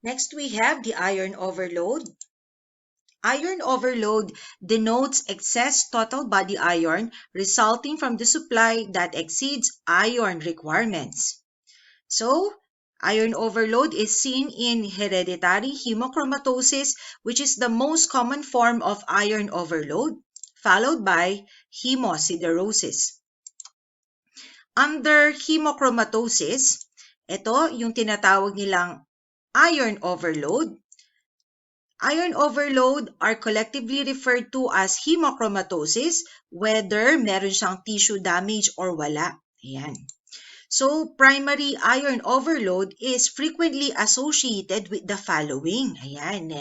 Next, we have the iron overload. Iron overload denotes excess total body iron resulting from the supply that exceeds iron requirements. So, iron overload is seen in hereditary hemochromatosis, which is the most common form of iron overload, followed by hemosiderosis. Under hemochromatosis, ito yung tinatawag nilang iron overload. Iron overload are collectively referred to as hemochromatosis, whether meron siyang tissue damage or wala. Ayan. So, primary iron overload is frequently associated with the following. Ayan.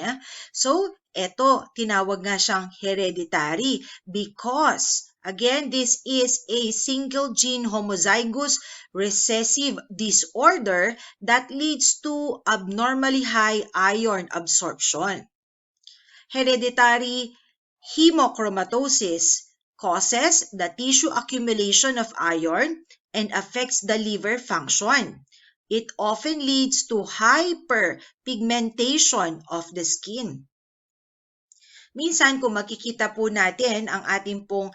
So, ito, tinawag nga siyang hereditary because, again, this is a single gene homozygous recessive disorder that leads to abnormally high iron absorption. Hereditary hemochromatosis causes the tissue accumulation of iron and affects the liver function. It often leads to hyperpigmentation of the skin. Minsan, kung makikita po natin ang ating pong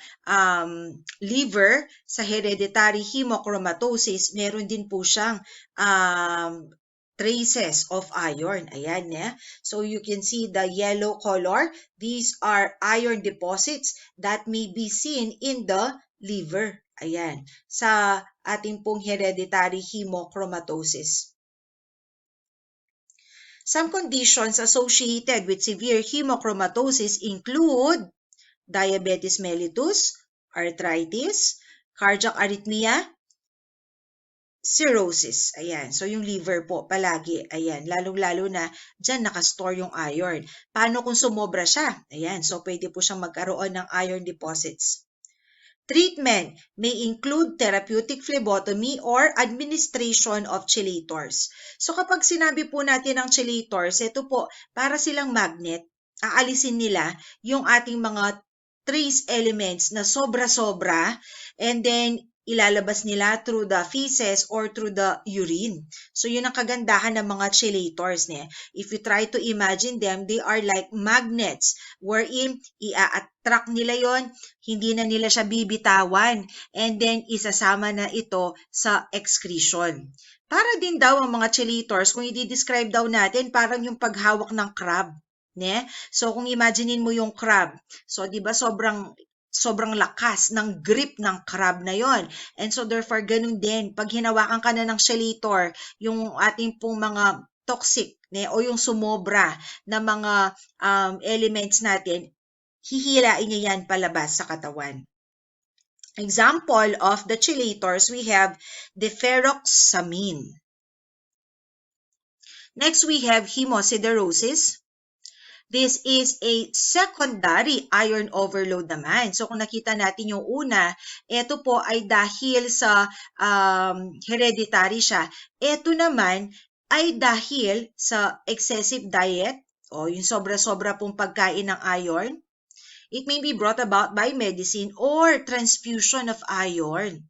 liver sa hereditary hemochromatosis, meron din po siyang traces of iron. Ayan, So you can see the yellow color. These are iron deposits that may be seen in the liver. Ayan, sa ating pong hereditary hemochromatosis. Some conditions associated with severe hemochromatosis include diabetes mellitus, arthritis, cardiac arrhythmia, cirrhosis. Ayan. So, yung liver po, palagi. Ayan. Lalong-lalo na dyan nakastore yung iron. Paano kung sumobra siya? Ayan. So, pwede po siyang magkaroon ng iron deposits. Treatment may include therapeutic phlebotomy or administration of chelators. So, kapag sinabi po natin ng chelators, ito po, para silang magnet, aalisin nila yung ating mga trace elements na sobra-sobra and then ilalabas nila through the feces or through the urine. So, yun ang kagandahan ng mga chelators. If you try to imagine them, they are like magnets wherein i-attract nila yon, hindi na nila siya bibitawan, and then isasama na ito sa excretion. Para din daw ang mga chelators, kung i-describe daw natin, parang yung paghawak ng crab. So, kung imaginein mo yung crab, so di ba sobrang lakas ng grip ng crab na yon. And so therefore, ganun din, pag hinawakan ka na ng chelator, yung ating pong mga toxic o yung sumobra na mga elements natin, hihilain niya yan palabas sa katawan. Example of the chelators, we have the ferroxamine. Next, we have hemosiderosis. This is a secondary iron overload naman. So kung nakita natin yung una, ito po ay dahil sa hereditary siya. Ito naman ay dahil sa excessive diet o yung sobra-sobra pong pagkain ng iron. It may be brought about by medicine or transfusion of iron.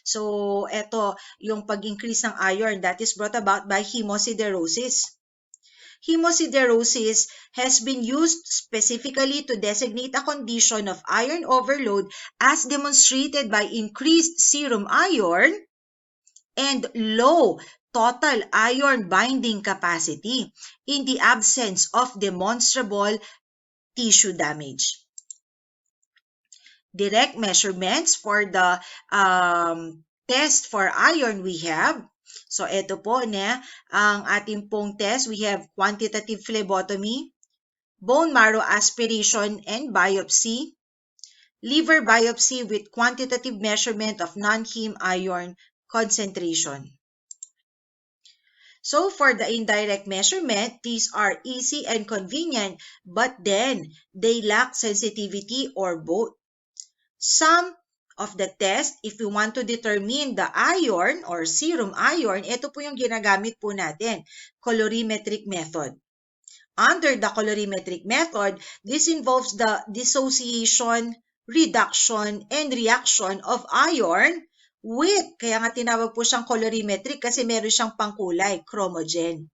So ito yung pag-increase ng iron that is brought about by hemosiderosis. Hemosiderosis has been used specifically to designate a condition of iron overload as demonstrated by increased serum iron and low total iron binding capacity in the absence of demonstrable tissue damage. Direct measurements for the test for iron we have. So, ito po ang ating pong test. We have quantitative phlebotomy, bone marrow aspiration and biopsy, liver biopsy with quantitative measurement of non-heme iron concentration. So, for the indirect measurement, these are easy and convenient, but then they lack sensitivity or both. Some of the test, if we want to determine the iron or serum iron, ito po yung ginagamit po natin, colorimetric method. Under the colorimetric method, this involves the dissociation, reduction, and reaction of iron with, kaya nga tinawag po siyang colorimetric kasi meron siyang pangkulay, chromogen.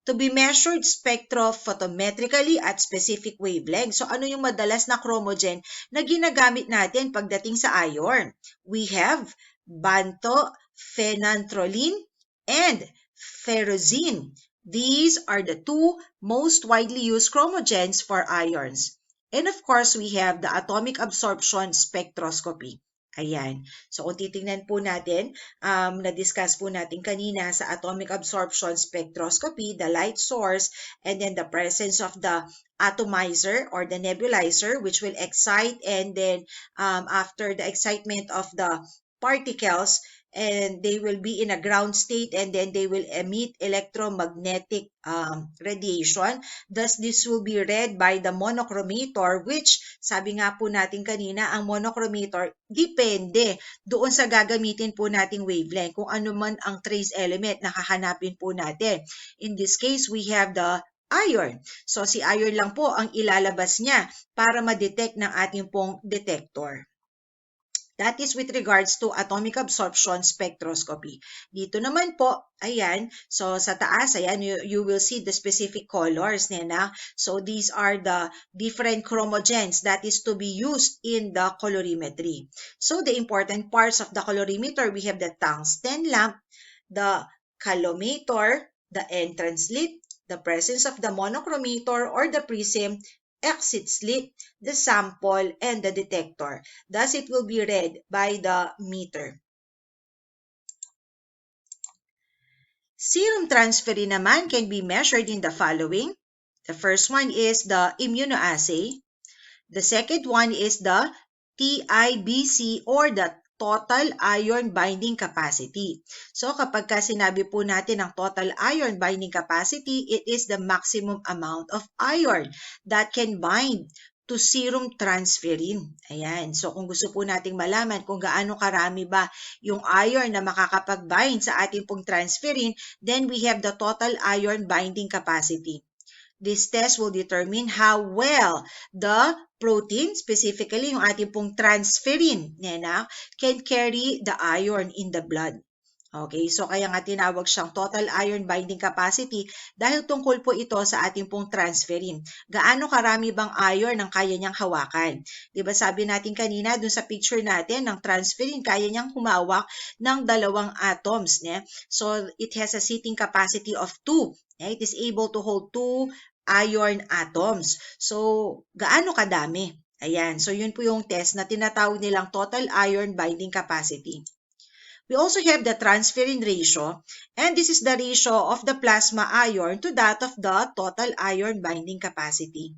to be measured spectrophotometrically at specific wavelength. So ano yung madalas na chromogen na ginagamit natin pagdating sa iron? We have bantophenanthroline and ferrozine. These are the two most widely used chromogens for irons. And of course, we have the atomic absorption spectroscopy. Ayan. So kung titingnan po natin, na-discuss po natin kanina sa atomic absorption spectroscopy, the light source, and then the presence of the atomizer or the nebulizer, which will excite, and then after the excitement of the particles, and they will be in a ground state, and then they will emit electromagnetic radiation. Thus, this will be read by the monochromator, which sabi nga po natin kanina, ang monochromator depende doon sa gagamitin po nating wavelength, kung ano man ang trace element na hahanapin po natin. In this case, we have the iron. So, si iron lang po ang ilalabas niya para ma-detect ng ating pong detector. That is with regards to atomic absorption spectroscopy. Dito naman po, ayan, so sa taas, ayan, you will see the specific colors, nena. So these are the different chromogens that is to be used in the colorimetry. So the important parts of the colorimeter, we have the tungsten lamp, the calometer, the entrance slit, the presence of the monochromator or the prism, exit slit, the sample, and the detector. Thus, it will be read by the meter. Serum transferrin naman can be measured in the following. The first one is the immunoassay. The second one is the TIBC or the total iron binding capacity. So kapag sinabi po natin ang total iron binding capacity, it is the maximum amount of iron that can bind to serum transferrin. Ayan. So kung gusto po nating malaman kung gaano karami ba yung iron na makakapag-bind sa ating pong transferrin, then we have the total iron binding capacity. This test will determine how well the protein, specifically yung ating pong transferrin, nena, can carry the iron in the blood. Okay, so kaya nga tinawag siyang total iron binding capacity dahil tungkol po ito sa ating pong transferrin. Gaano karami bang iron ang kaya niyang hawakan? Diba sabi natin kanina dun sa picture natin ng transferrin, kaya niyang humawak ng 2 atoms. So it has a seating capacity of 2. It is able to hold 2 iron atoms. So, gaano kadami? Ayan. So, yun po yung test na tinatawag nilang total iron binding capacity. We also have the transferrin ratio, and this is the ratio of the plasma iron to that of the total iron binding capacity.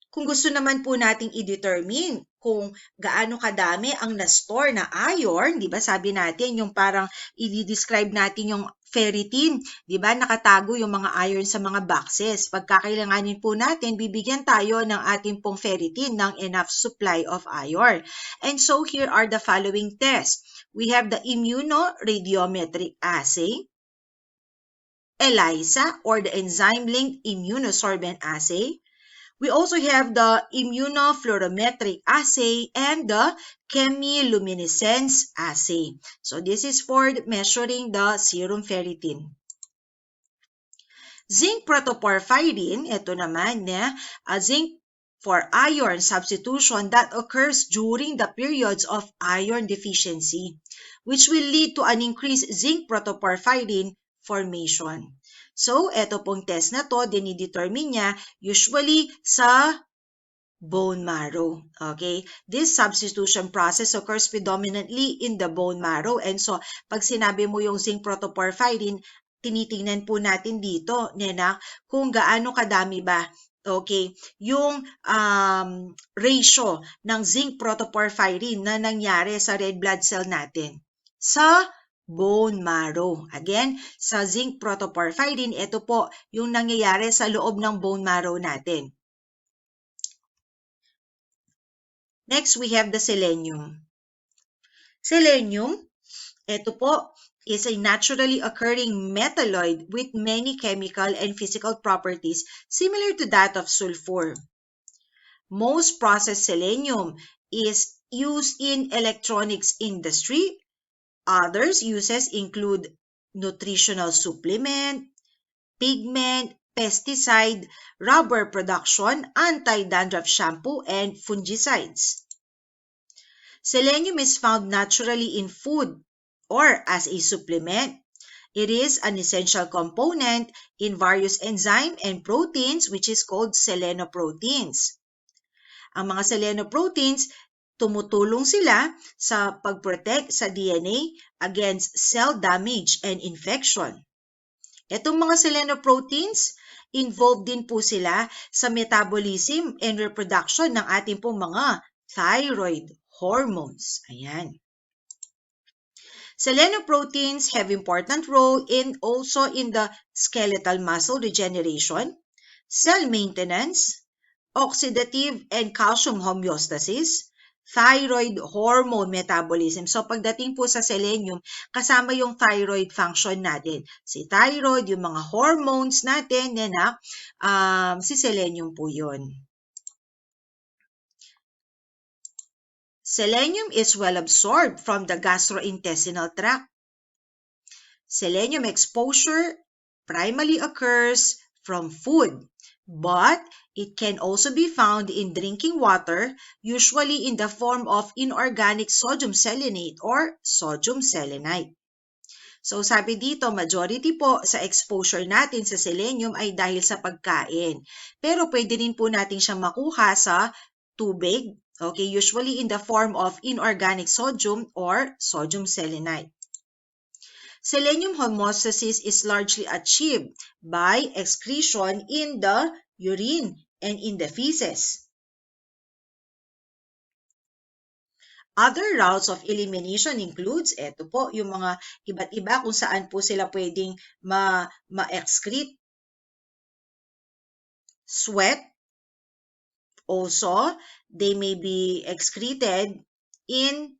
Kung gusto naman po nating i-determine kung gaano kadami ang na-store na iron, di ba sabi natin yung parang i-describe natin yung ferritin, di ba nakatago yung mga iron sa mga boxes. Pagkakailanganin po natin, bibigyan tayo ng ating pong ferritin ng enough supply of iron. And so here are the following tests. We have the immunoradiometric assay, ELISA or the enzyme-linked immunosorbent assay. We also have the immunofluorometric assay and the chemiluminescence assay. So this is for measuring the serum ferritin. Zinc protoporphyrin, ito naman, zinc for iron substitution that occurs during the periods of iron deficiency, which will lead to an increased zinc protoporphyrin formation. So, ito pong test na to, dinidetermine niya usually sa bone marrow. Okay? This substitution process occurs predominantly in the bone marrow. And so, pag sinabi mo yung zinc protoporphyrin, tinitingnan po natin dito, nena, kung gaano kadami ba, okay, yung ratio ng zinc protoporphyrin na nangyari sa red blood cell natin sa bone marrow. Again, sa zinc protoporphyrin, ito po yung nangyayari sa loob ng bone marrow natin. Next, we have the selenium. Selenium, ito po, is a naturally occurring metalloid with many chemical and physical properties similar to that of sulfur. Most processed selenium is used in electronics industry. Others uses include nutritional supplement, pigment, pesticide, rubber production, anti-dandruff shampoo, and fungicides. Selenium is found naturally in food or as a supplement. It is an essential component in various enzymes and proteins which is called selenoproteins. Ang mga selenoproteins, tumutulong sila sa pag-protect sa DNA against cell damage and infection. Itong mga selenoproteins, involved din po sila sa metabolism and reproduction ng ating pong mga thyroid hormones. Ayan. Selenoproteins have important role also in the skeletal muscle regeneration, cell maintenance, oxidative and calcium homeostasis, thyroid hormone metabolism. So pagdating po sa selenium, kasama yung thyroid function natin. Si thyroid, yung mga hormones natin, si selenium po yun. Selenium is well absorbed from the gastrointestinal tract. Selenium exposure primarily occurs from food, but it can also be found in drinking water, usually in the form of inorganic sodium selenate or sodium selenite. So sabi dito, majority po sa exposure natin sa selenium ay dahil sa pagkain. Pero pwede rin po natin siyang makuha sa tubig, okay, usually in the form of inorganic sodium or sodium selenite. Selenium homeostasis is largely achieved by excretion in the urine and in the feces. Other routes of elimination includes, eto po, yung mga iba't iba kung saan po sila pwedeng ma-excrete. Sweat. Also, they may be excreted in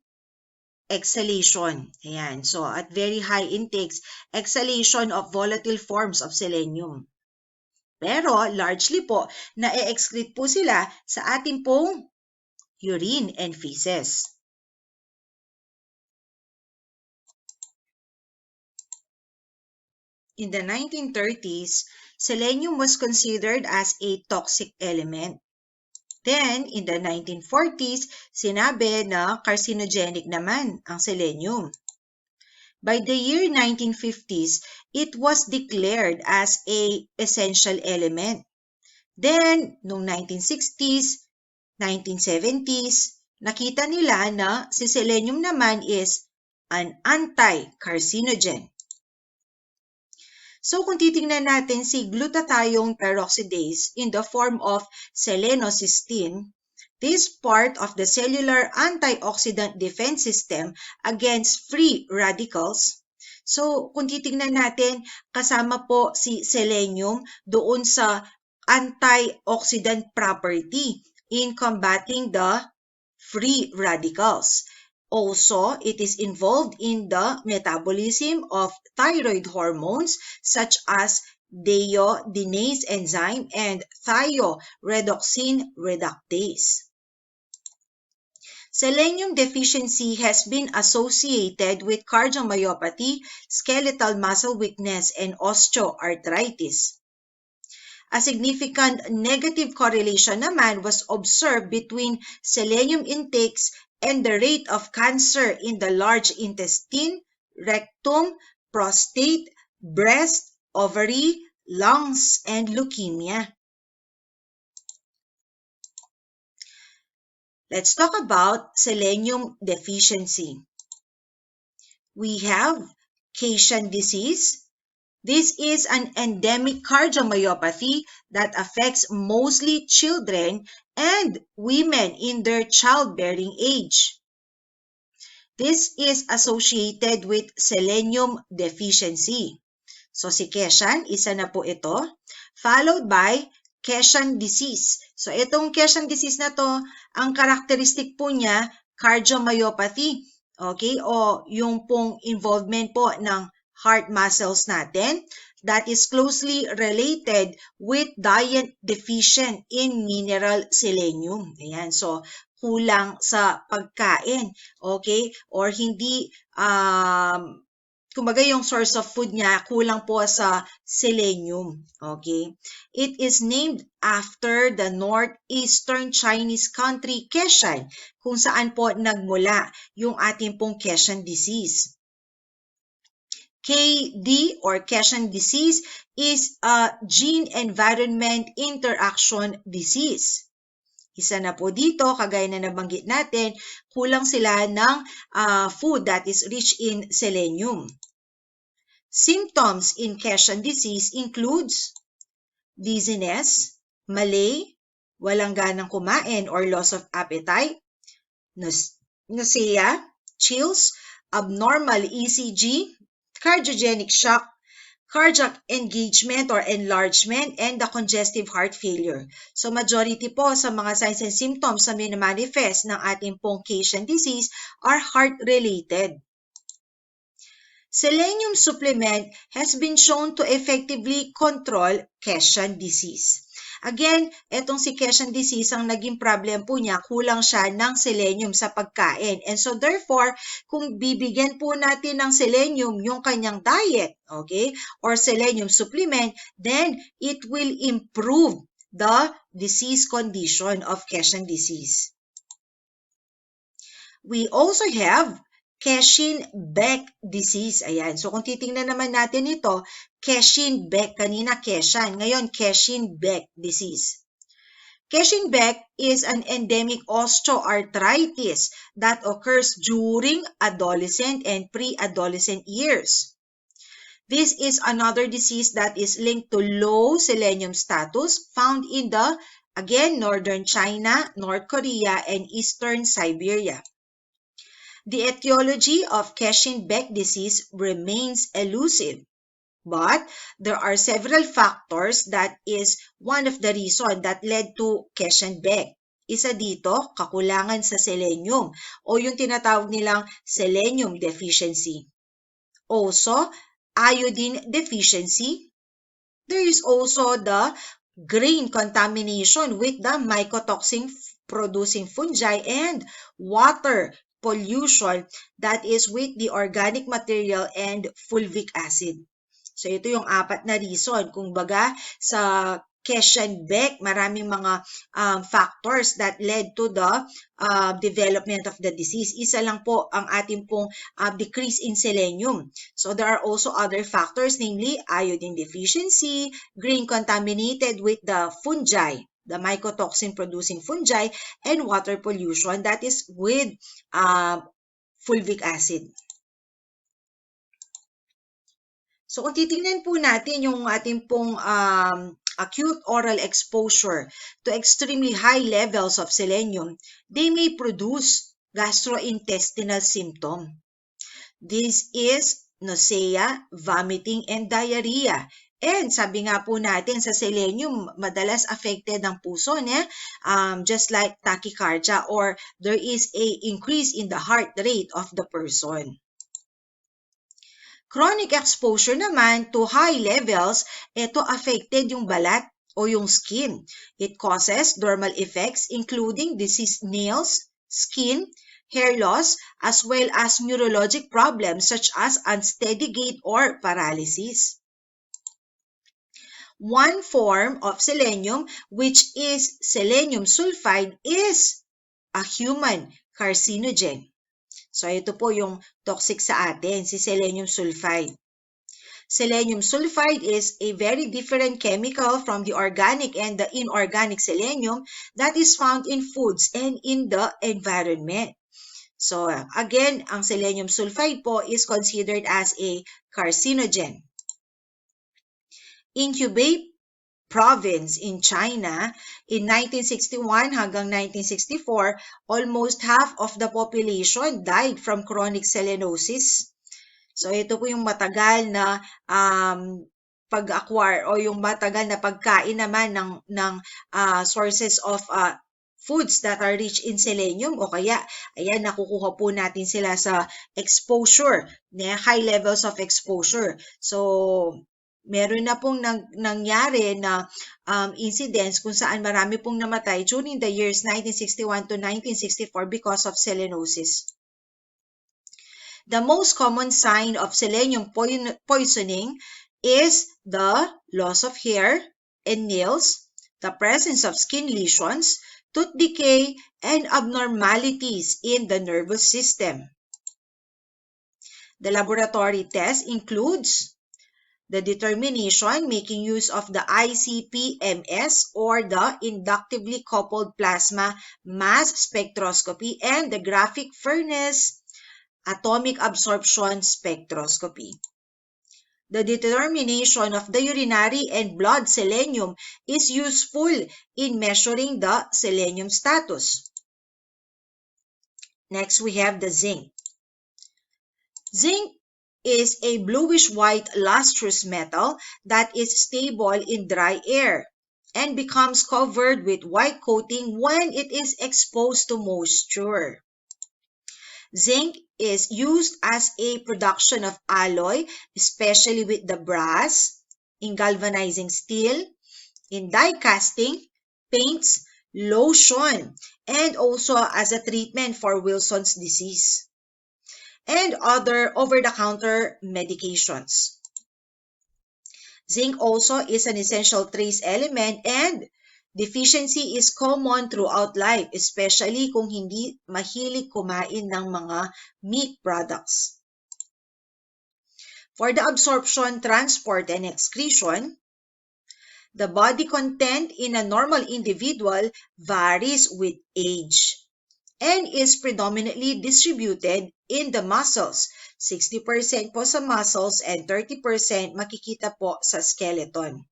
exhalation. Ayan. So, at very high intakes, exhalation of volatile forms of selenium. Pero, largely po, na-excrete po sila sa ating pong urine and feces. In the 1930s, selenium was considered as a toxic element. Then, in the 1940s, sinabi na carcinogenic naman ang selenium. By the year 1950s, it was declared as an essential element. Then, noong 1960s, 1970s, nakita nila na si selenium naman is an anti-carcinogen. So kung titingnan natin si glutathione peroxidase in the form of selenocysteine, this part of the cellular antioxidant defense system against free radicals. So kung titingnan natin, kasama po si selenium doon sa antioxidant property in combating the free radicals. Also, it is involved in the metabolism of thyroid hormones such as deiodinase enzyme and thioredoxin reductase. Selenium deficiency has been associated with cardiomyopathy, skeletal muscle weakness, and osteoarthritis. A significant negative correlation naman was observed between selenium intakes and the rate of cancer in the large intestine, rectum, prostate, breast, ovary, lungs, and leukemia. Let's talk about selenium deficiency. We have Cation disease. This is an endemic cardiomyopathy that affects mostly children and women in their childbearing age. This is associated with selenium deficiency. So si Cation, isa na po ito, followed by Cation disease. So itong Cation disease na to, ang characteristic po niya, cardiomyopathy. Okay? O yung pong involvement po ng heart muscles natin that is closely related with diet deficient in mineral selenium. Ayan, so kulang sa pagkain, okay? Or hindi kumbaga yung source of food niya, kulang po sa selenium. Okay? It is named after the northeastern Chinese country, Keshan, kung saan po nagmula yung ating pong Keshan disease. KD or Keshan disease is a gene-environment interaction disease. Isa na po dito, kagaya na nabanggit natin, kulang sila ng food that is rich in selenium. Symptoms in Keshan disease includes dizziness, malay, walang ganang kumain or loss of appetite, nausea, chills, abnormal ECG, cardiogenic shock, cardiac engagement or enlargement, and the congestive heart failure. So majority po sa mga signs and symptoms na minimanifest ng ating pong Keshan disease are heart-related. Selenium supplement has been shown to effectively control Keshan disease. Again, etong si Keshan disease, ang naging problem po niya, kulang siya ng selenium sa pagkain. And so therefore, kung bibigyan po natin ng selenium yung kanyang diet, okay, or selenium supplement, then it will improve the disease condition of Keshan disease. We also have Keshin-Beck disease. Ayan. So, kung titingnan naman natin ito, Keshin-Beck. Kanina Keshan. Ngayon, Keshin-Beck disease. Keshin-Beck is an endemic osteoarthritis that occurs during adolescent and pre-adolescent years. This is another disease that is linked to low selenium status found in the, again, northern China, North Korea, and eastern Siberia. The etiology of Keshin-Beck disease remains elusive, but there are several factors that is one of the reasons that led to Keshin-Beck. Isa dito, kakulangan sa selenium o yung tinatawag nilang selenium deficiency. Also, iodine deficiency. There is also the grain contamination with the mycotoxin-producing fungi and water pollution that is with the organic material and fulvic acid. So ito yung apat na reason. Kung baga sa Keshan-Beck, maraming mga factors that led to the development of the disease. Isa lang po ang ating pong decrease in selenium. So there are also other factors, namely iodine deficiency, grain contaminated with the fungi, the mycotoxin-producing fungi, and water pollution that is with fulvic acid. So kung titingnan po natin yung ating pong acute oral exposure to extremely high levels of selenium, they may produce gastrointestinal symptom. This is nausea, vomiting, and diarrhea. And sabi nga po natin sa selenium, madalas affected ang puso niya, just like tachycardia, or there is a increase in the heart rate of the person. Chronic exposure naman to high levels, ito affected yung balat o yung skin. It causes dermal effects including diseased nails, skin, hair loss, as well as neurologic problems such as unsteady gait or paralysis. One form of selenium, which is selenium sulfide, is a human carcinogen. So ito po yung toxic sa atin, si selenium sulfide. Selenium sulfide is a very different chemical from the organic and the inorganic selenium that is found in foods and in the environment. So again, ang selenium sulfide po is considered as a carcinogen. In Hubei province in China, in 1961 hanggang 1964, almost half of the population died from chronic selenosis. So ito po yung matagal na pag-acquire o yung matagal na pagkain naman ng sources of foods that are rich in selenium, o kaya ayan, nakukuha po natin sila sa exposure, high levels of exposure. So meron na pong nangyari na incidents kung saan marami pong namatay during the years 1961 to 1964 because of selenosis. The most common sign of selenium poisoning is the loss of hair and nails, the presence of skin lesions, tooth decay, and abnormalities in the nervous system. The laboratory test includes the determination, making use of the ICP-MS or the inductively coupled plasma mass spectroscopy, and the graphic furnace atomic absorption spectroscopy. The determination of the urinary and blood selenium is useful in measuring the selenium status. Next, we have the zinc. Zinc is a bluish-white lustrous metal that is stable in dry air and becomes covered with white coating when it is exposed to moisture. Zinc is used as a production of alloy, especially with the brass, in galvanizing steel, in die casting, paints, lotion, and also as a treatment for Wilson's disease and other over-the-counter medications. Zinc also is an essential trace element, and deficiency is common throughout life, especially kung hindi mahilig kumain ng mga meat products. For the absorption, transport, and excretion, the body content in a normal individual varies with age and is predominantly distributed in the muscles. 60% po sa muscles and 30% makikita po sa skeleton.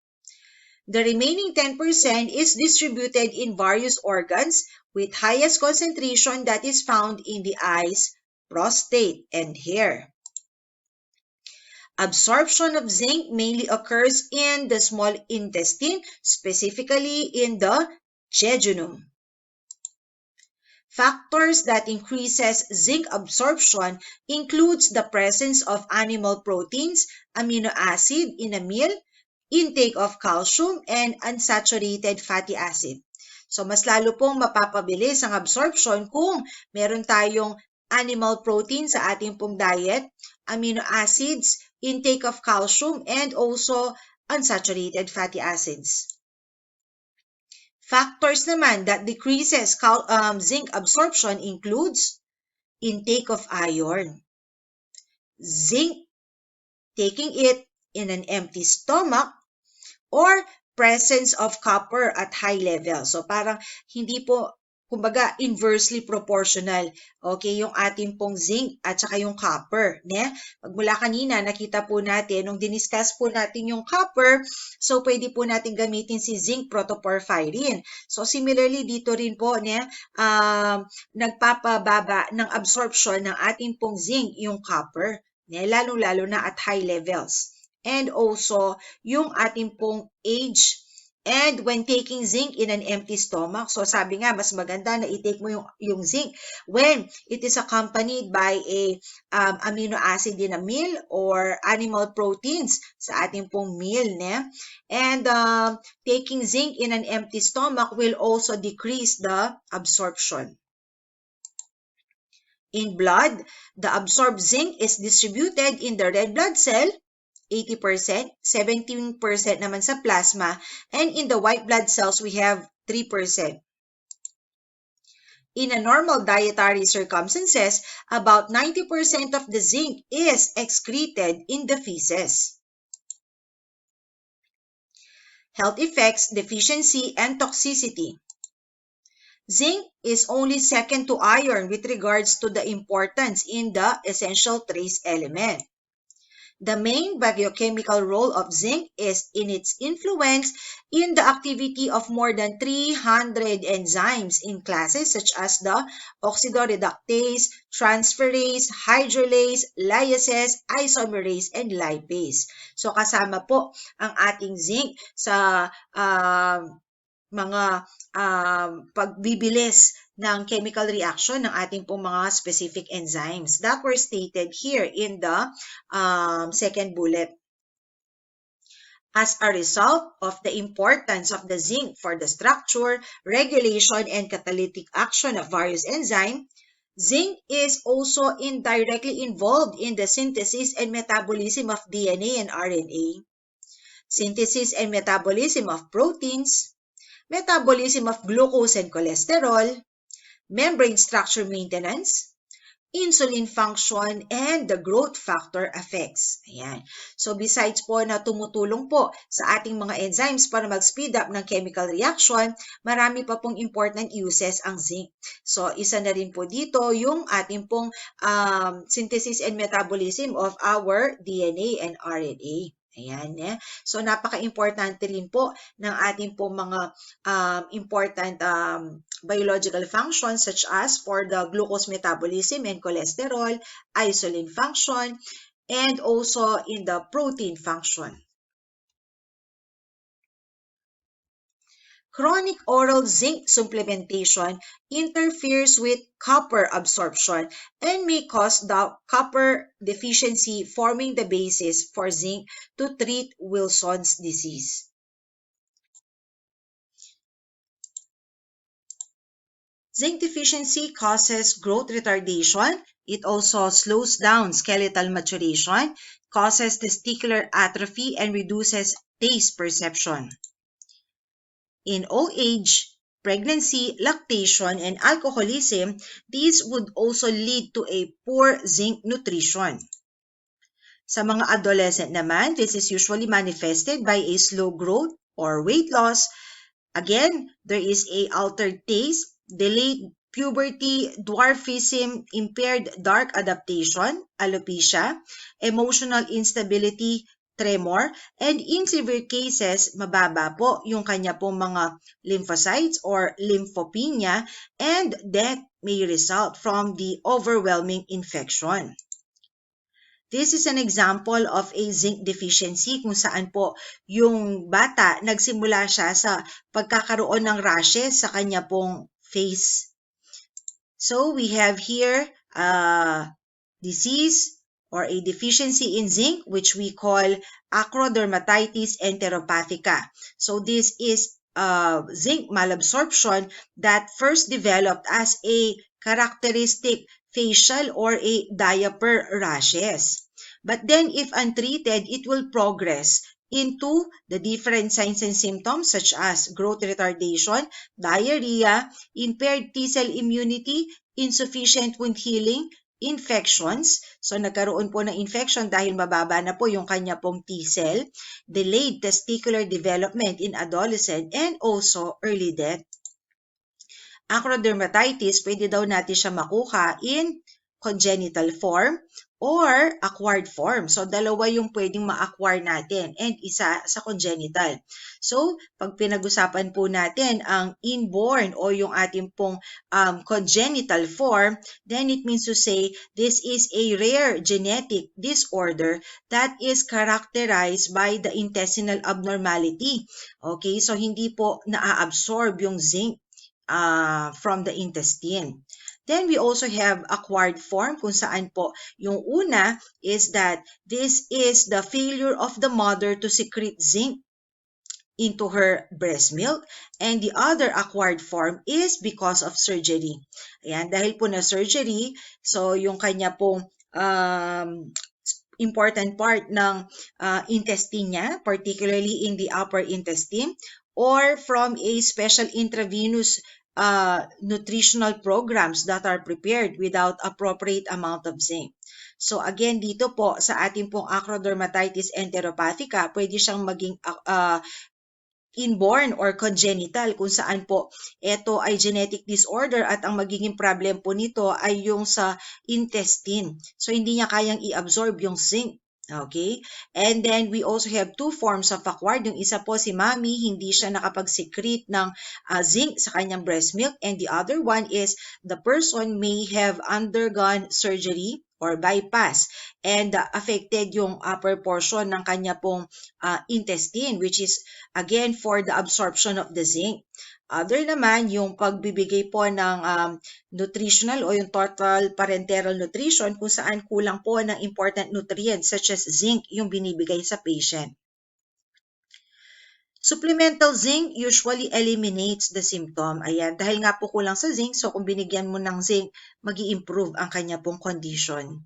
The remaining 10% is distributed in various organs with highest concentration that is found in the eyes, prostate, and hair. Absorption of zinc mainly occurs in the small intestine, specifically in the jejunum. Factors that increases zinc absorption includes the presence of animal proteins, amino acid in a meal, intake of calcium, and unsaturated fatty acid. So mas lalo pong mapapabilis ang absorption kung meron tayong animal protein sa ating pong diet, amino acids, intake of calcium, and also unsaturated fatty acids. Factors naman that decreases zinc absorption includes intake of iron, zinc, taking it in an empty stomach, or presence of copper at high level. So parang hindi po, kumbaga inversely proportional, okay, yung ating pong zinc at saka yung copper. Magmula kanina, nakita po natin, nung diniscuss po natin yung copper, so pwede po natin gamitin si zinc protoporphyrin. So similarly, dito rin po, nagpapababa ng absorption ng ating pong zinc, yung copper, lalo-lalo na at high levels. And also, yung ating pong age. And when taking zinc in an empty stomach, so sabi nga, mas maganda na i-take mo yung zinc when it is accompanied by a amino acid in a meal or animal proteins sa ating pong meal. And taking zinc in an empty stomach will also decrease the absorption. In blood, the absorbed zinc is distributed in the red blood cell, 80%, 17% naman sa plasma, and in the white blood cells, we have 3%. In a normal dietary circumstances, about 90% of the zinc is excreted in the feces. Health effects, deficiency, and toxicity. Zinc is only second to iron with regards to the importance in the essential trace element. The main biochemical role of zinc is in its influence in the activity of more than 300 enzymes in classes such as the oxidoreductase, transferase, hydrolase, lyase, isomerase, and lipase. So kasama po ang ating zinc sa mga pagbibilis ng chemical reaction ng ating pong mga specific enzymes that were stated here in the second bullet. As a result of the importance of the zinc for the structure, regulation, and catalytic action of various enzymes, Zinc is also indirectly involved in the synthesis and metabolism of DNA and RNA, synthesis and metabolism of proteins, metabolism of glucose and cholesterol, membrane structure maintenance, insulin function, and the growth factor effects. Ayan. So besides po na tumutulong po sa ating mga enzymes para mag-speed up ng chemical reaction, marami pa pong important uses ang zinc. So isa na rin po dito yung ating pong synthesis and metabolism of our DNA and RNA. Ayan. So napaka-importante rin po ng ating po mga important biological functions such as for the glucose metabolism and cholesterol, insulin function, and also in the protein function. Chronic oral zinc supplementation interferes with copper absorption and may cause the copper deficiency, forming the basis for zinc to treat Wilson's disease. Zinc deficiency causes growth retardation. It also slows down skeletal maturation, causes testicular atrophy, and reduces taste perception. In old age, pregnancy, lactation, and alcoholism, these would also lead to a poor zinc nutrition. Sa mga adolescent naman, this is usually manifested by a slow growth or weight loss. Again, there is a altered taste, delayed puberty, dwarfism, impaired dark adaptation, alopecia, emotional instability, tremor, and in severe cases, mababa po yung kanya pong mga lymphocytes or lymphopenia, and death may result from the overwhelming infection. This is an example of a zinc deficiency kung saan po yung bata nagsimula siya sa pagkakaroon ng rashes sa kanya pong face. So we have here a disease or a deficiency in zinc, which we call acrodermatitis enteropathica. So this is zinc malabsorption that first developed as a characteristic facial or a diaper rashes. But then if untreated, it will progress into the different signs and symptoms such as growth retardation, diarrhea, impaired T-cell immunity, insufficient wound healing, infections. So nagkaroon po ng infection dahil mababa na po yung kanya pong T-cell, delayed testicular development in adolescent, and also early death. Acrodermatitis, pwede daw natin siya makuha in congenital form or acquired form. So, dalawa yung pwedeng ma-acquire natin and isa sa congenital. So, pag pinag-usapan po natin ang inborn o yung ating pong congenital form, then it means to say this is a rare genetic disorder that is characterized by the intestinal abnormality. Okay, so hindi po na-absorb yung zinc from the intestine. Then we also have acquired form kung saan po yung una is that this is the failure of the mother to secrete zinc into her breast milk, and the other acquired form is because of surgery. Ayan, dahil po na surgery, so yung kanya pong important part ng intestine niya, particularly in the upper intestine, or from a special intravenous nutritional programs that are prepared without appropriate amount of zinc. So again, dito po sa ating pong acrodermatitis enteropathica, pwede siyang maging inborn or congenital kung saan po ito ay genetic disorder at ang magiging problem po nito ay yung sa intestine. So hindi niya kayang i-absorb yung zinc. Okay? And then we also have two forms of acquired. Yung isa po si mommy, hindi siya nakapag-secrete ng zinc sa kanyang breast milk. And the other one is the person may have undergone surgery or bypass and affected yung upper portion ng kanya pong intestine, which is again for the absorption of the zinc. Other naman, yung pagbibigay po ng nutritional o yung total parenteral nutrition kung saan kulang po ng important nutrients such as zinc yung binibigay sa patient. Supplemental zinc usually eliminates the symptom. Ayan, dahil nga po kulang sa zinc, so kung binigyan mo ng zinc, mag-i-improve ang kanya pong condition.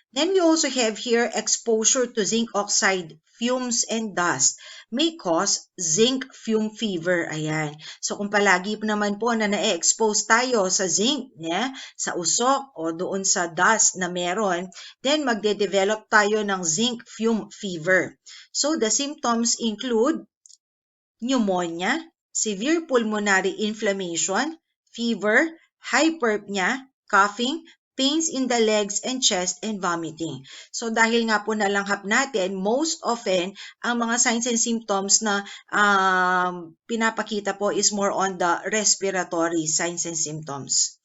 Then we also have here exposure to zinc oxide fumes and dust may cause zinc fume fever. Ayan. So kung palagi naman po na na-expose tayo sa zinc, sa usok o doon sa dust na meron, then magde-develop tayo ng zinc fume fever. So the symptoms include pneumonia, severe pulmonary inflammation, fever, hyperpnea, coughing, pains in the legs and chest, and vomiting. So dahil nga po nalanghap natin, most often, ang mga signs and symptoms na pinapakita po is more on the respiratory signs and symptoms.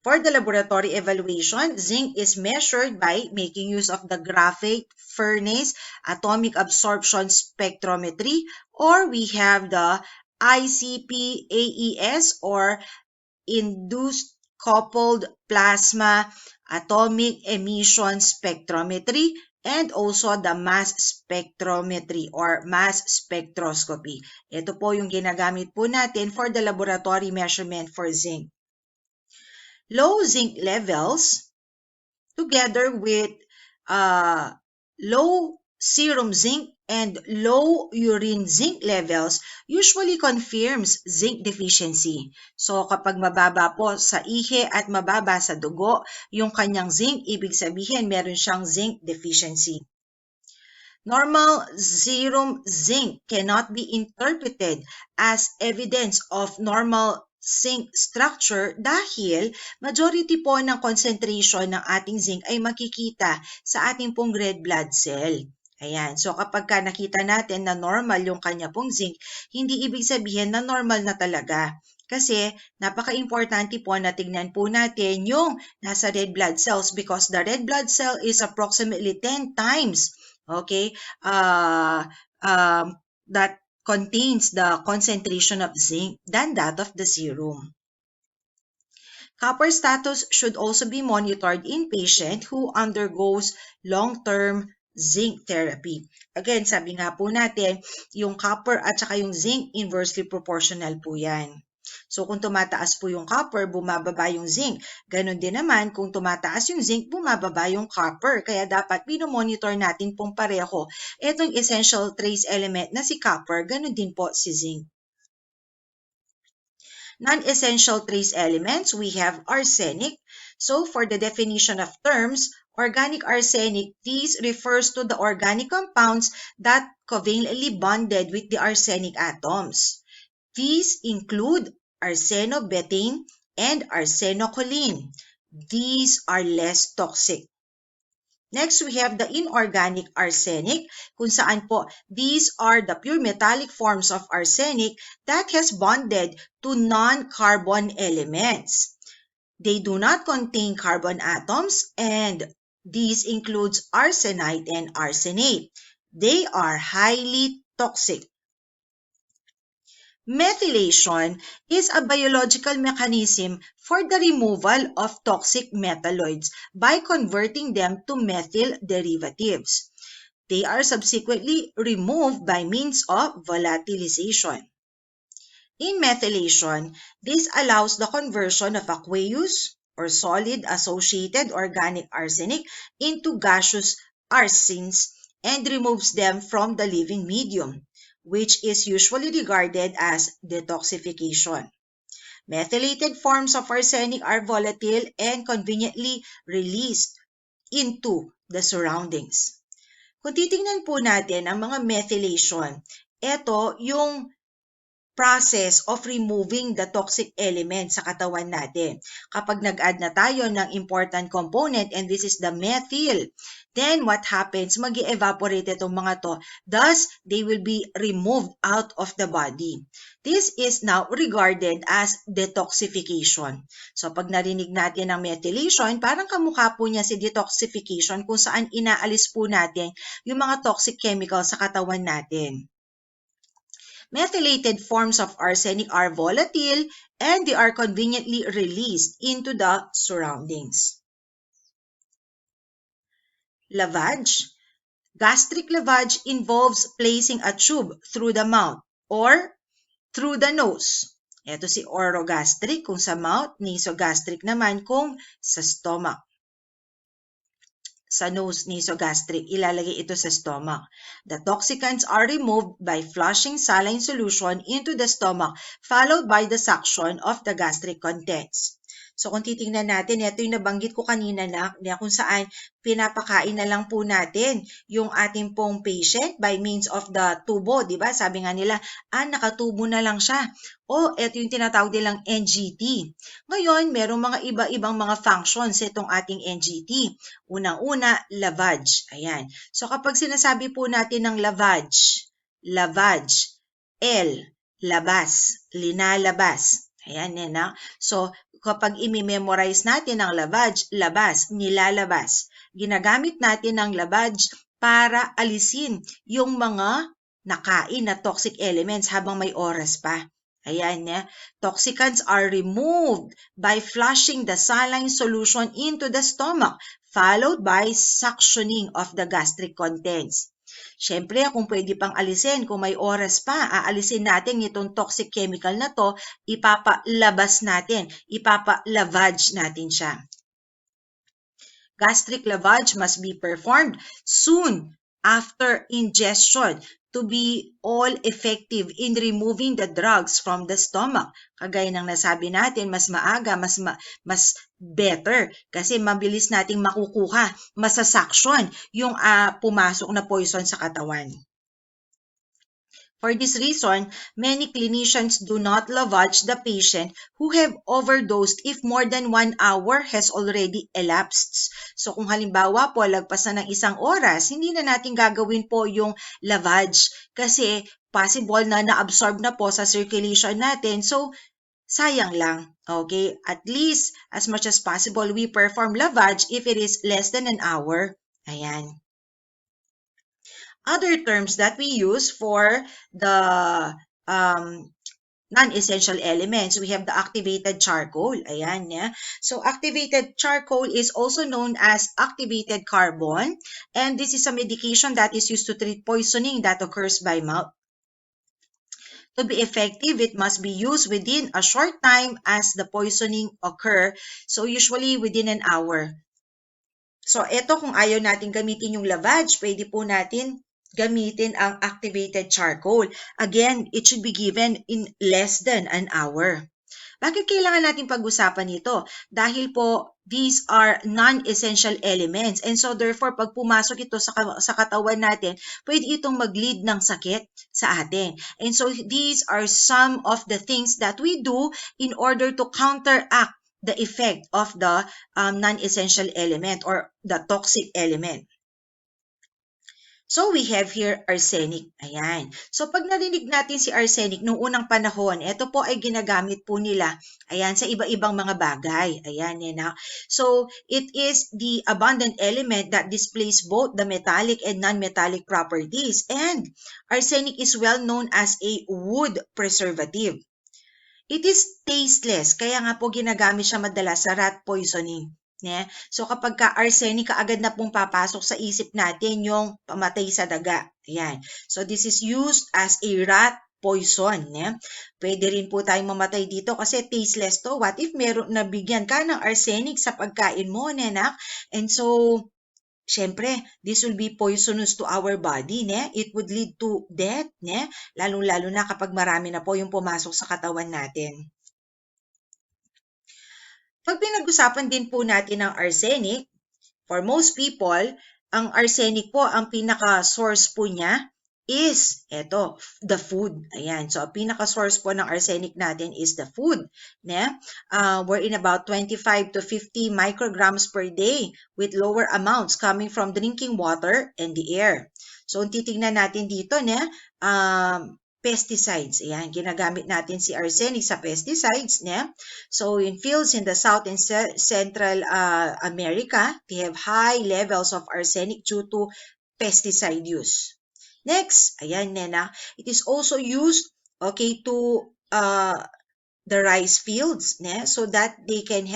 For the laboratory evaluation, zinc is measured by making use of the graphite furnace atomic absorption spectrometry, or we have the ICP-AES or induced coupled plasma atomic emission spectrometry, and also the mass spectrometry or mass spectroscopy. Ito po yung ginagamit po natin for the laboratory measurement for zinc. Low zinc levels together with low serum zinc and low urine zinc levels usually confirms zinc deficiency. So kapag mababa po sa ihi at mababa sa dugo yung kanyang zinc, ibig sabihin meron siyang zinc deficiency. Normal serum zinc cannot be interpreted as evidence of normal zinc structure dahil majority po ng concentration ng ating zinc ay makikita sa ating pong red blood cell. Ayan. So kapag nakita natin na normal yung kanya pong zinc, hindi ibig sabihin na normal na talaga. Kasi napaka-importante po na tignan po natin yung nasa red blood cells because the red blood cell is approximately 10 times that contains the concentration of zinc than that of the serum. Copper status should also be monitored in patient who undergoes long-term zinc therapy. Again, sabi nga po natin, yung copper at saka yung zinc inversely proportional po yan. So kung tumataas po yung copper, bumababa yung zinc. Ganon din naman, kung tumataas yung zinc, bumababa yung copper. Kaya dapat binomonitor natin pong pareho itong essential trace element na si copper, ganon din po si zinc. Non-essential trace elements, we have arsenic. So for the definition of terms, organic arsenic, this refers to the organic compounds that covalently bonded with the arsenic atoms. These include arsenobutane and arsenocholine. These are less toxic. Next, we have the inorganic arsenic, kung saan po these are the pure metallic forms of arsenic that has bonded to non-carbon elements. They do not contain carbon atoms, and these includes arsenite and arsenate. They are highly toxic. Methylation is a biological mechanism for the removal of toxic metalloids by converting them to methyl derivatives. They are subsequently removed by means of volatilization. In methylation, this allows the conversion of aqueous or solid associated organic arsenic into gaseous arsines and removes them from the living medium, which is usually regarded as detoxification. Methylated forms of arsenic are volatile and conveniently released into the surroundings. Kung titingnan po natin ang mga methylation, ito yung process of removing the toxic element sa katawan natin. Kapag nag-add na tayo ng important component and this is the methyl, then what happens? Mag-evaporate itong mga to. Thus, they will be removed out of the body. This is now regarded as detoxification. So pag narinig natin ang methylation, parang kamukha po niya si detoxification kung saan inaalis po natin yung mga toxic chemicals sa katawan natin. Methylated forms of arsenic are volatile and they are conveniently released into the surroundings. Lavage. Gastric lavage involves placing a tube through the mouth or through the nose. Ito si orogastric kung sa mouth, nasogastric naman kung sa stomach. Sa nose, nasogastric, ilalagay ito sa stomach. The toxicants are removed by flushing saline solution into the stomach followed by the suction of the gastric contents. So kung titingnan natin, ito yung nabanggit ko kanina na kung saan pinapakain na lang po natin yung ating pong patient by means of the tubo, di ba? Sabi nga nila, nakatubo na lang siya. O ito yung tinatawag nilang NGT. Ngayon, merong mga iba-ibang mga functions itong ating NGT. Unang-una, lavage. Ayan. So kapag sinasabi po natin ng lavage, L, labas, linalabas. Ayan yan na. So kapag imi-memorize natin ang lavage, labas, nilalabas. Ginagamit natin ang lavage para alisin yung mga nakain na toxic elements habang may oras pa. Ayan niya. Toxicants are removed by flushing the saline solution into the stomach, followed by suctioning of the gastric contents. Siyempre, kung pwede pang alisin, kung may oras pa, aalisin natin itong toxic chemical na to, ipapalabas natin, ipapalavage natin siya. Gastric lavage must be performed soon after ingestion to be all effective in removing the drugs from the stomach. Kagaya ng nasabi natin, mas maaga, mas better kasi mabilis nating makukuha, masasuction yung pumasok na poison sa katawan. For this reason, many clinicians do not lavage the patient who have overdosed if more than 1 hour has already elapsed. So kung halimbawa po lagpas na ng 1 oras, hindi na natin gagawin po yung lavage kasi possible na na-absorb na po sa circulation natin. So sayang lang. Okay? At least as much as possible, we perform lavage if it is less than an hour. Ayan. Other terms that we use for the non-essential elements, we have the activated charcoal. Ayan, yeah. So activated charcoal is also known as activated carbon, and this is a medication that is used to treat poisoning that occurs by mouth. To be effective, it must be used within a short time as the poisoning occur, so usually within an hour. So ito, kung ayaw natin gamitin yung lavage, pwede po natin gamitin ang activated charcoal. Again, it should be given in less than an hour. Bakit kailangan natin pag-usapan ito? Dahil po, these are non-essential elements. And so therefore, pag pumasok ito sa katawan natin, pwede itong mag-lead ng sakit sa atin. And so these are some of the things that we do in order to counteract the effect of the non-essential element or the toxic element. So we have here arsenic. Ayan. So pag narinig natin si arsenic nung unang panahon, ito po ay ginagamit po nila, ayan, sa iba-ibang mga bagay. Ayan, yan na. So it is the abundant element that displays both the metallic and non-metallic properties. And arsenic is well known as a wood preservative. It is tasteless, kaya nga po ginagamit siya madalas sa rat poisoning. Yeah? So kapag ka-arsenic, kaagad na pong papasok sa isip natin yung pamatay sa daga. Ayan. So this is used as a rat poison. Yeah? Pwede rin po tayong mamatay dito kasi tasteless to. What if meron nabigyan ka ng arsenic sa pagkain mo, nenak? And so, syempre, this will be poisonous to our body. Ne? It would lead to death. Ne? Lalong-lalo na kapag marami na po yung pumasok sa katawan natin. Pag pinag-usapan din po natin ang arsenic, for most people, ang arsenic po, ang pinaka-source po niya is, the food. Ayan. So, ang pinaka-source po ng arsenic natin is the food. We're in about 25 to 50 micrograms per day with lower amounts coming from drinking water and the air. So, titingnan natin dito, pesticides. Ayan, ginagamit natin si arsenic sa pesticides. So, in fields in the South and Central America, they have high levels of arsenic due to pesticide use. Next, ayan, it is also used, to the rice fields, so that they can,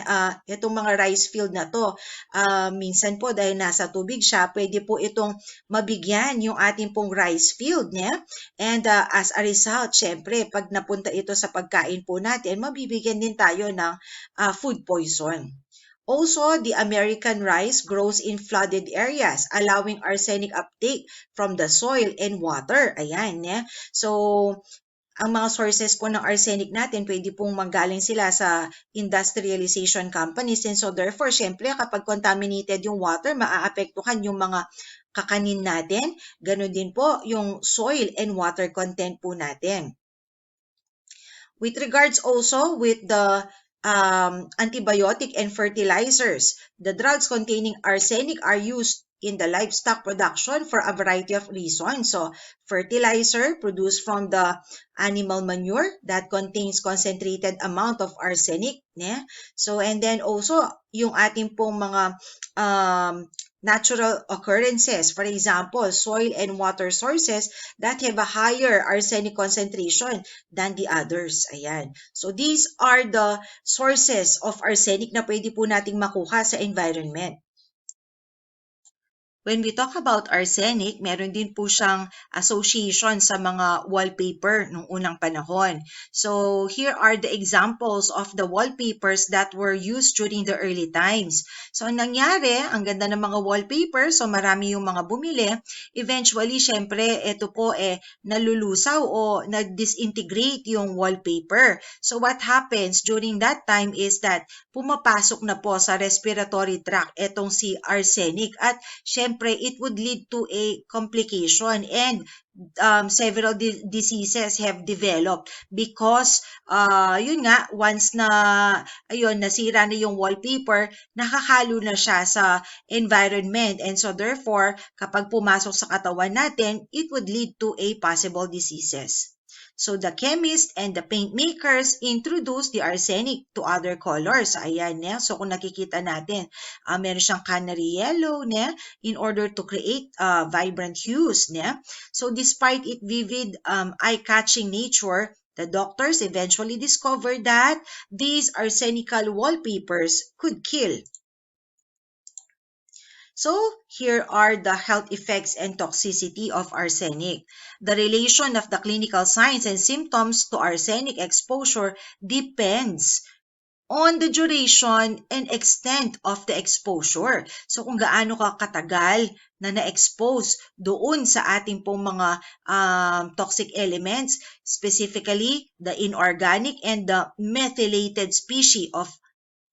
itong mga rice field na to, minsan po dahil nasa tubig siya, pwede po itong mabigyan yung ating pong rice field, and as a result, syempre, pag napunta ito sa pagkain po natin, mabibigyan din tayo ng food poison. Also, the American rice grows in flooded areas, allowing arsenic uptake from the soil and water. Ayan, So, ang mga sources po ng arsenic natin, pwede pong manggaling sila sa industrialization companies. And so therefore, syempre, kapag contaminated yung water, maaapektuhan yung mga kakanin natin. Ganon din po yung soil and water content po natin. With regards also with the antibiotic and fertilizers, the drugs containing arsenic are used in the livestock production for a variety of reasons. So, fertilizer produced from the animal manure that contains concentrated amount of arsenic. So, and then also, yung ating pong mga natural occurrences, for example, soil and water sources that have a higher arsenic concentration than the others. Ayan. So, these are the sources of arsenic na pwede po nating makuha sa environment. When we talk about arsenic, meron din po siyang association sa mga wallpaper nung unang panahon. So here are the examples of the wallpapers that were used during the early times. So ang nangyari, ang ganda ng mga wallpaper, so marami yung mga bumili. Eventually, syempre, ito po nalulusaw o nag-disintegrate yung wallpaper. So what happens during that time is that pumapasok na po sa respiratory tract itong si arsenic at syempre, it would lead to a complication and several diseases have developed because yun nga, once na nasira na yung wallpaper, nakakalo na siya sa environment, and so therefore kapag pumasok sa katawan natin, it would lead to a possible diseases. So the chemists and the paint makers introduced the arsenic to other colors. Ayan, so kung nakikita natin, meron siyang canary yellow in order to create vibrant hues. So despite its vivid, eye-catching nature, the doctors eventually discovered that these arsenical wallpapers could kill. So, here are the health effects and toxicity of arsenic. The relation of the clinical signs and symptoms to arsenic exposure depends on the duration and extent of the exposure. So, kung gaano ka katagal na na-expose doon sa ating pong mga toxic elements, specifically the inorganic and the methylated species of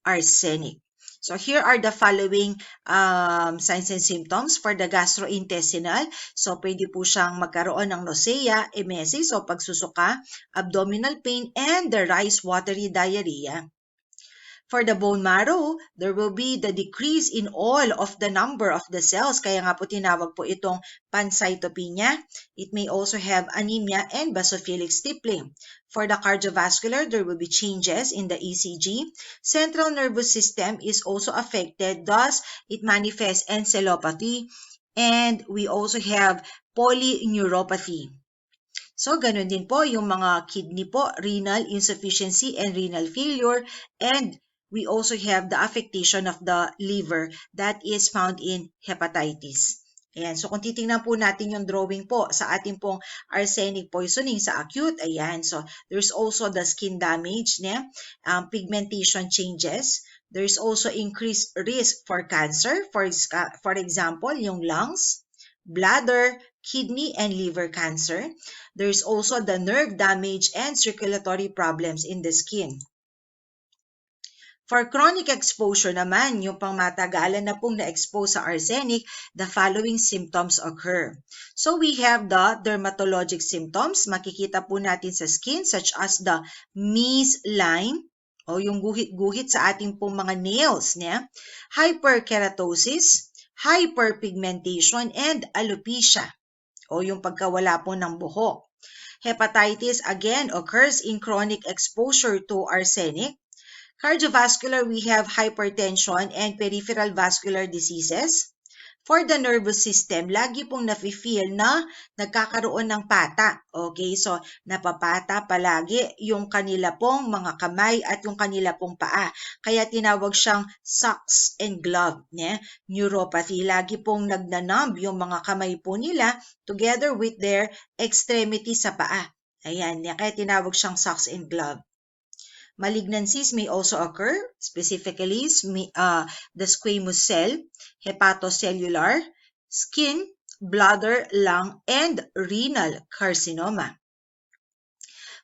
arsenic. So here are the following signs and symptoms for the gastrointestinal. So pwede po siyang magkaroon ng nausea, emesis o pagsusuka, abdominal pain, and the rice watery diarrhea. For the bone marrow, there will be the decrease in all of the number of the cells. Kaya nga po tinawag po itong pancytopenia. It may also have anemia and basophilic stippling. For the cardiovascular, there will be changes in the ECG. Central nervous system is also affected. Thus, it manifests encephalopathy. And we also have polyneuropathy. So, ganun din po yung mga kidney po, renal insufficiency and renal failure, and we also have the affectation of the liver that is found in hepatitis. Ayan. So, kung titingnan po natin yung drawing po sa ating pong arsenic poisoning sa acute, ayan. So, there's also the skin damage, pigmentation changes. There's also increased risk for cancer. For example, yung lungs, bladder, kidney, and liver cancer. There's also the nerve damage and circulatory problems in the skin. For chronic exposure naman, yung pangmatagalan na pong na-expose sa arsenic, the following symptoms occur. So we have the dermatologic symptoms. Makikita po natin sa skin such as the Mees line o yung guhit-guhit sa ating pong mga nails. Hyperkeratosis, hyperpigmentation, and alopecia o yung pagkawala po ng buhok. Hepatitis again occurs in chronic exposure to arsenic. Cardiovascular, we have hypertension and peripheral vascular diseases. For the nervous system, lagi pong nafe-feel na nagkakaroon ng pata. Okay, so napapata palagi yung kanila pong mga kamay at yung kanila pong paa. Kaya tinawag siyang socks and glove. Neuropathy, lagi pong nagnanumb yung mga kamay po nila together with their extremity sa paa. Ayan, kaya tinawag siyang socks and glove. Malignancies may also occur, specifically the squamous cell, hepatocellular, skin, bladder, lung, and renal carcinoma.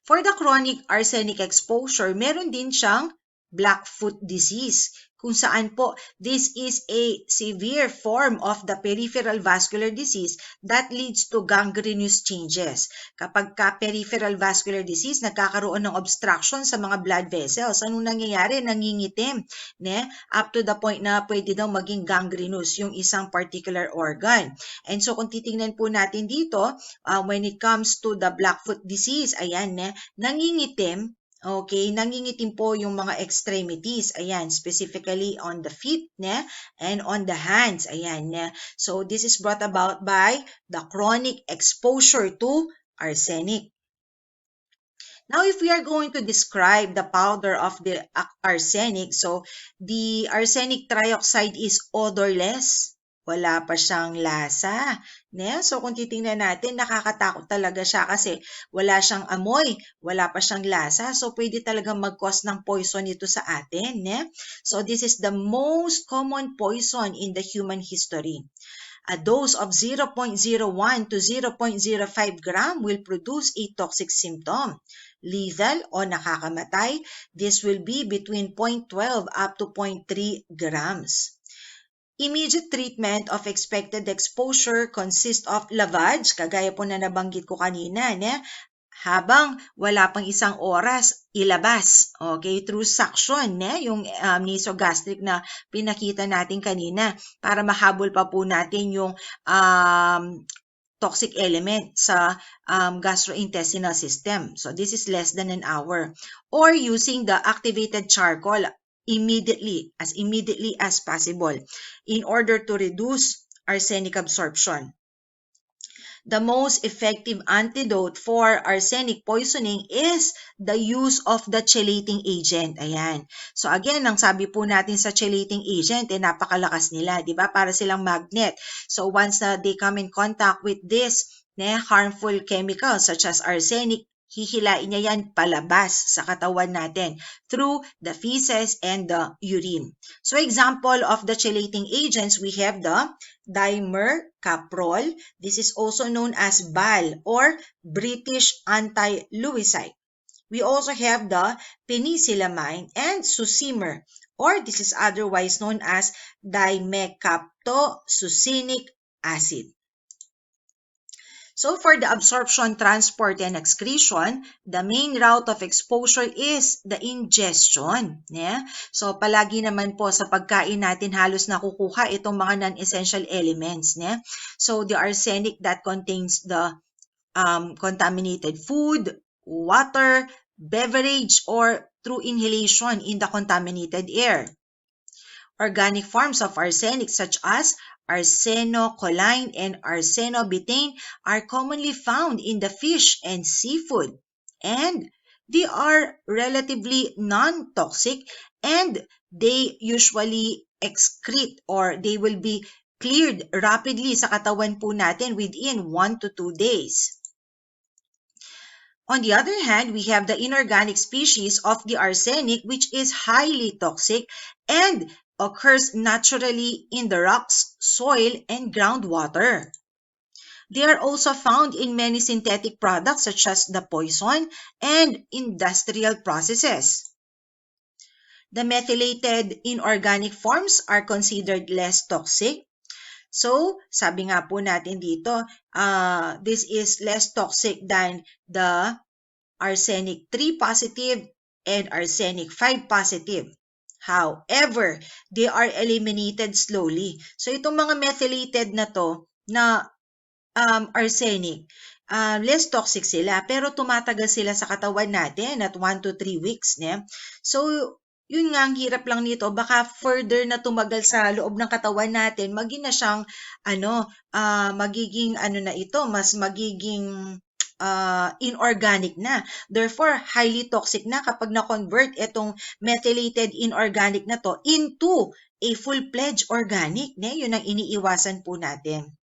For the chronic arsenic exposure, meron din siyang Blackfoot disease, kung saan po this is a severe form of the peripheral vascular disease that leads to gangrenous changes. Kapag peripheral vascular disease, nagkakaroon ng obstruction sa mga blood vessels. Anong nangyayari? Nangingitim, up to the point na pwede daw maging gangrenous yung isang particular organ. And so kung titingnan po natin dito, when it comes to the Blackfoot disease, ayan, nangingitim. Okay, nangingitim po yung mga extremities, ayan, specifically on the feet, and on the hands, ayan. So, this is brought about by the chronic exposure to arsenic. Now, if we are going to describe the powder of the arsenic, so the arsenic trioxide is odorless. Wala pa siyang lasa. So kung titingnan natin, nakakatakot talaga siya kasi wala siyang amoy, wala pa siyang lasa. So pwede talagang mag-cause ng poison ito sa atin. So this is the most common poison in the human history. A dose of 0.01 to 0.05 gram will produce a toxic symptom. Lethal o nakakamatay, this will be between 0.12 up to 0.3 grams. Immediate treatment of expected exposure consists of lavage, kagaya po na nabanggit ko kanina, habang wala pang isang oras, ilabas, okay, through suction, yung nasogastric na pinakita natin kanina para mahabol pa po natin yung toxic element sa gastrointestinal system. So this is less than an hour. Or using the activated charcoal immediately as possible in order to reduce arsenic absorption. The most effective antidote for arsenic poisoning is the use of the chelating agent. Ayan. So again, ang sabi po natin sa chelating agent, napakalakas nila, di ba? Para silang magnet. So once they come in contact with this harmful chemicals such as arsenic, hihilain niya yan palabas sa katawan natin through the feces and the urine. So example of the chelating agents, we have the dimercaprol. This is also known as BAL or British anti-Lewisite. We also have the penicillamine and succimer, or this is otherwise known as dimecaptosuccinic acid. So for the absorption, transport, and excretion, the main route of exposure is the ingestion. So palagi naman po sa pagkain natin halos nakukuha itong mga non-essential elements. So the arsenic that contains the contaminated food, water, beverage, or through inhalation in the contaminated air. Organic forms of arsenic such as arsenocholine and arsenobutane are commonly found in the fish and seafood, and they are relatively non-toxic and they usually excrete or they will be cleared rapidly sa katawan po natin within 1 to 2 days. On the other hand, we have the inorganic species of the arsenic, which is highly toxic and occurs naturally in the rocks, soil, and groundwater. They are also found in many synthetic products such as the poison and industrial processes. The methylated inorganic forms are considered less toxic. So, sabi nga po natin dito, this is less toxic than the arsenic 3 positive and arsenic 5 positive. However, they are eliminated slowly. So, itong mga methylated na to, na arsenic, less toxic sila, pero tumatagal sila sa katawan natin at 1 to 3 weeks. So, Yun nga, ang hirap lang nito, baka further na tumagal sa loob ng katawan natin, maging na siyang, magiging na ito, mas magiging inorganic na. Therefore, highly toxic na kapag na-convert itong methylated inorganic na to into a full-fledged organic. Yun ang iniiwasan po natin.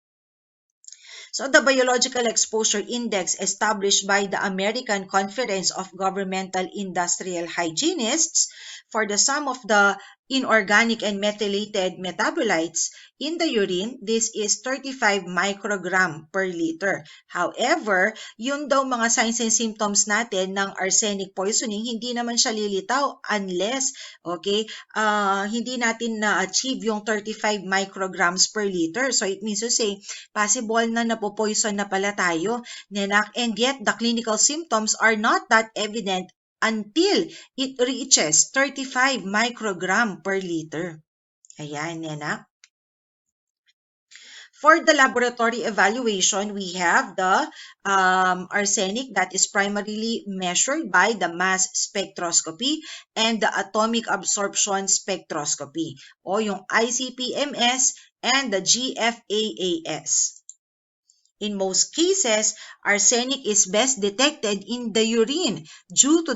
So the biological exposure index established by the American Conference of Governmental Industrial Hygienists for the sum of the inorganic and methylated metabolites in the urine, this is 35 microgram per liter. However, yun daw mga signs and symptoms natin ng arsenic poisoning, hindi naman siya lilitaw unless, hindi natin na-achieve yung 35 micrograms per liter. So it means to say, possible na napopoison na pala tayo, nenak, and yet the clinical symptoms are not that evident until it reaches 35 microgram per liter. Ayan, nenak. For the laboratory evaluation, we have the arsenic that is primarily measured by the mass spectroscopy and the atomic absorption spectroscopy, o yung ICP-MS and the GFAAS. In most cases, arsenic is best detected in the urine due to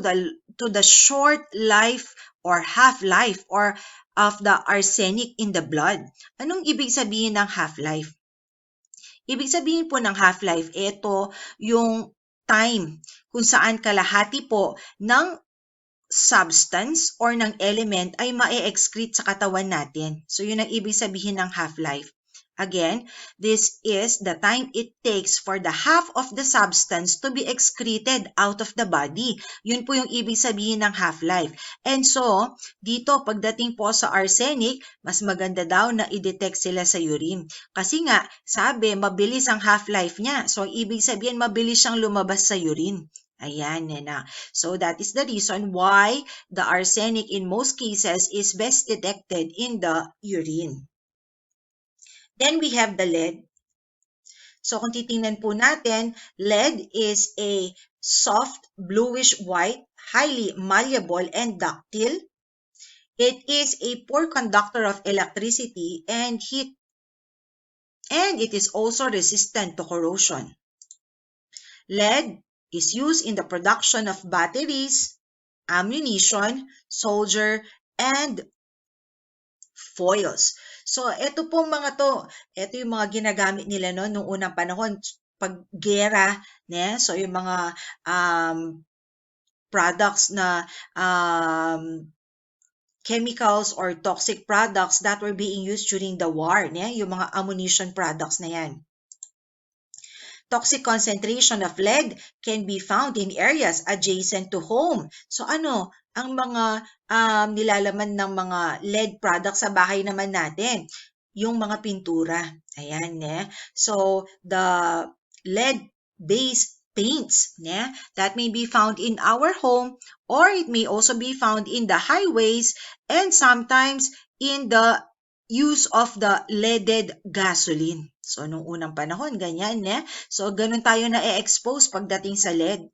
the short life or half-life of the arsenic in the blood. Anong ibig sabihin ng half-life? Ibig sabihin po ng half-life, ito yung time kung saan kalahati po ng substance or ng element ay ma-excrete sa katawan natin. So yun ang ibig sabihin ng half-life. Again, this is the time it takes for the half of the substance to be excreted out of the body. Yun po yung ibig sabihin ng half-life. And so, dito pagdating po sa arsenic, mas maganda daw na i-detect sila sa urine. Kasi nga, sabi, mabilis ang half-life niya. So, ibig sabihin, mabilis siyang lumabas sa urine. Ayan, nena. So, that is the reason why the arsenic in most cases is best detected in the urine. Then we have the lead. So kung titingnan po natin, lead is a soft, bluish-white, highly malleable and ductile. It is a poor conductor of electricity and heat, and it is also resistant to corrosion. Lead is used in the production of batteries, ammunition, solder, and foils. So, ito pong mga to, ito yung mga ginagamit nila noong unang panahon, pag gera, so yung mga products na chemicals or toxic products that were being used during the war, yung mga ammunition products na yan. Toxic concentration of lead can be found in areas adjacent to home. So ano ang mga nilalaman ng mga lead products sa bahay naman natin? Yung mga pintura. Ayan, So the lead-based paints, that may be found in our home, or it may also be found in the highways and sometimes in the use of the leaded gasoline. So, nung unang panahon, ganyan, So, ganun tayo na-expose pagdating sa lead.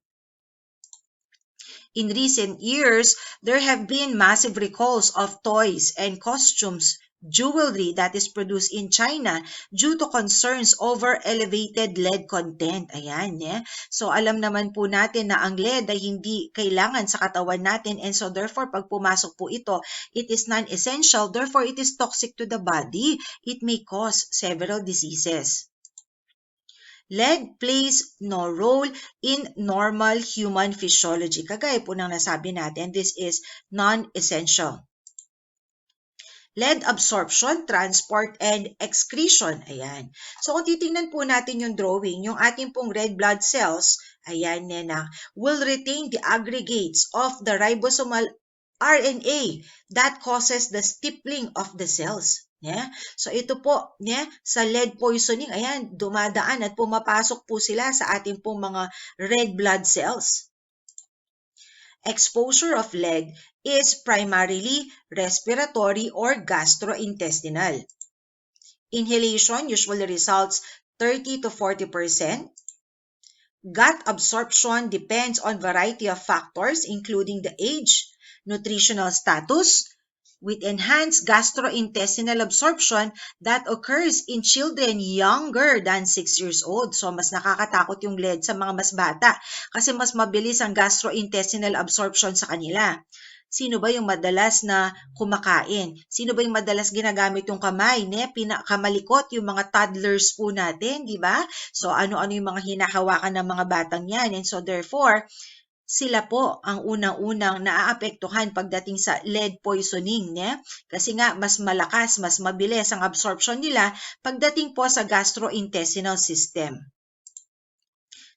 In recent years, there have been massive recalls of toys and costumes, jewelry that is produced in China due to concerns over elevated lead content. Ayan, So, alam naman po natin na ang lead ay hindi kailangan sa katawan natin, and so therefore, pag pumasok po ito, it is non-essential, therefore it is toxic to the body. It may cause several diseases. Lead plays no role in normal human physiology. Kagaya po ng nasabi natin, this is non-essential. Lead absorption, transport, and excretion. Ayan. So kung titingnan po natin yung drawing, yung ating pong red blood cells, ayan, will retain the aggregates of the ribosomal RNA that causes the stippling of the cells. So ito po, sa lead poisoning, ayan, dumadaan at pumapasok po sila sa ating pong mga red blood cells. Exposure of lead is primarily respiratory or gastrointestinal. Inhalation usually results 30 to 40%. Gut absorption depends on variety of factors including the age, Nutritional status, with enhanced gastrointestinal absorption that occurs in children younger than 6 years old. So, mas nakakatakot yung lead sa mga mas bata kasi mas mabilis ang gastrointestinal absorption sa kanila. Sino ba yung madalas na kumakain? Sino ba yung madalas ginagamit yung kamay? Pinakamalikot yung mga toddlers po natin, di ba? So, ano-ano yung mga hinahawakan ng mga batang yan. And so, therefore, sila po ang unang-unang naaapektuhan pagdating sa lead poisoning, kasi nga mas malakas, mas mabilis ang absorption nila pagdating po sa gastrointestinal system.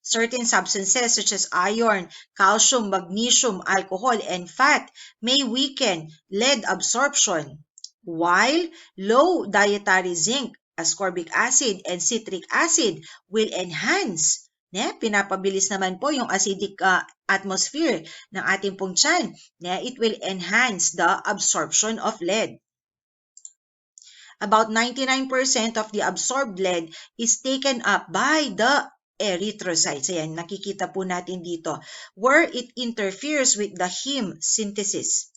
Certain substances such as iron, calcium, magnesium, alcohol, and fat may weaken lead absorption, while low dietary zinc, ascorbic acid, and citric acid will enhance. Pinapabilis naman po yung acidic atmosphere ng ating pong tiyan. It will enhance the absorption of lead. About 99% of the absorbed lead is taken up by the erythrocytes. Ayan, nakikita po natin dito, where it interferes with the heme synthesis.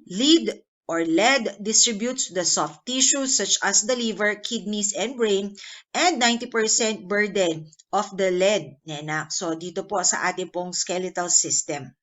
Lead distributes to the soft tissues such as the liver, kidneys, and brain, and 90% burden of the lead. So, dito po sa ating pong skeletal system.